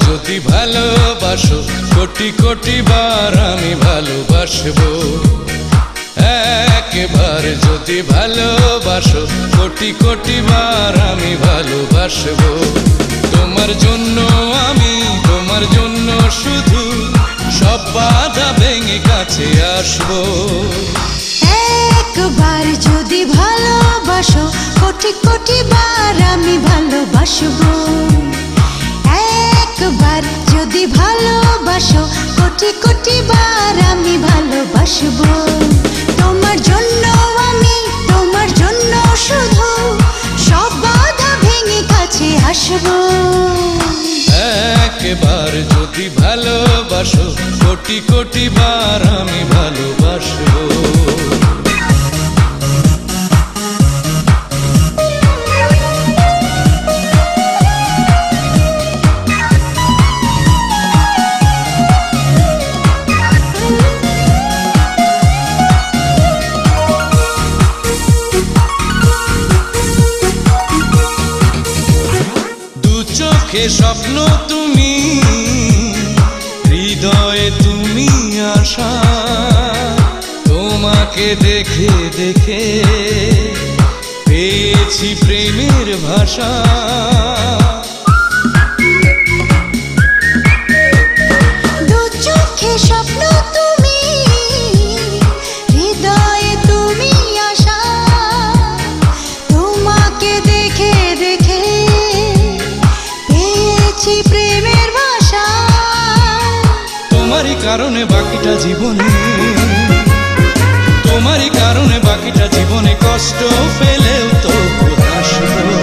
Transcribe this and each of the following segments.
যদি ভালোবাসো কোটি কোটি বার আমি ভালোবাসবো। একবার যদি ভালোবাসো কোটি কোটি বার আমি ভালোবাসবো। তোমার জন্য আমি, তোমার জন্য শুধু সব বাধা ভেঙে কাছে আসবো। একবার যদি ভালোবাসো কোটি কোটি বার আমি ভালোবাসবো। একবার যদি ভালোবাসো কোটি কোটি বার আমি ভালোবাসবো। তোমার জন্য আমি, তোমার জন্য শুধু সব বাধা ভেঙে কাছে আসবো। একবার যদি ভালোবাসো কোটি কোটি বার আমি ভালোবাসবো। চোখে স্বপ্ন তুমি, হৃদয়ে তুমি আশা। তোমাকে দেখে দেখে পেয়েছি প্রেমের ভাষা। দু চোখে স্বপ্ন তুমি, হৃদয়ে তুমি আশা। তোমাকে দেখে দেখে প্রেমের ভাষা। তোমারই কারণে বাকিটা জীবনে, তোমারই কারণে বাকিটা জীবনে কষ্ট পেলেও তো হাসবো।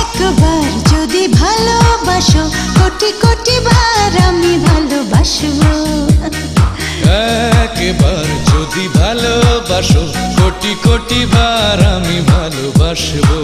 একবার যদি ভালোবাসো কোটি কোটি বার আমি ভালোবাসবো। একবার যদি ভালোবাসো কোটি কোটি বার আমি ভালোবাসবো।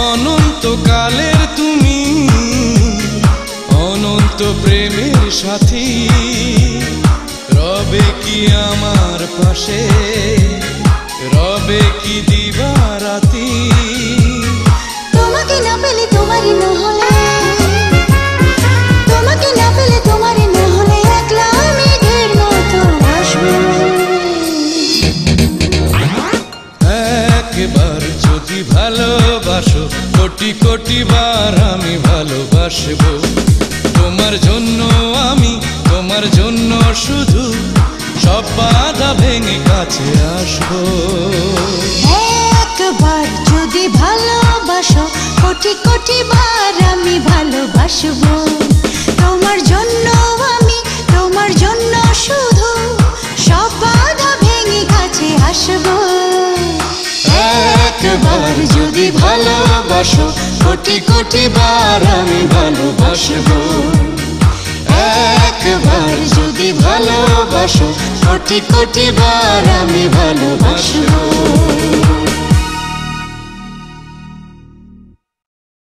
অনন্তকালের তুমি, অনন্ত প্রেমের সাথী, রবে কি আমার পাশে, রবে কি দিবারাতি। তোমাকে না পেলে তোমারই না হলে, তোমাকে না পেলে তোমারই না হলে একলা মেঘের মতো ভাসবো। একবার যদি ভালোবাসো কোটি কোটি বার আমি ভালোবাসবো। তোমার জন্য আমি, তোমার জন্য শুধু সব বাধা ভেঙে কাছে আসবো। একবার যদি ভালোবাসো কোটি কোটি বার আমি ভালোবাসবো। তোমার জন্য আমি, তোমার জন্য শুধু সব বাধা ভেঙে কাছে আসবো। একবার যদি ভালোবাসো কোটি কোটি বার আমি ভালোবাসবো। একবার যদি ভালোবাসো কোটি কোটি বার আমি ভালোবাসবো।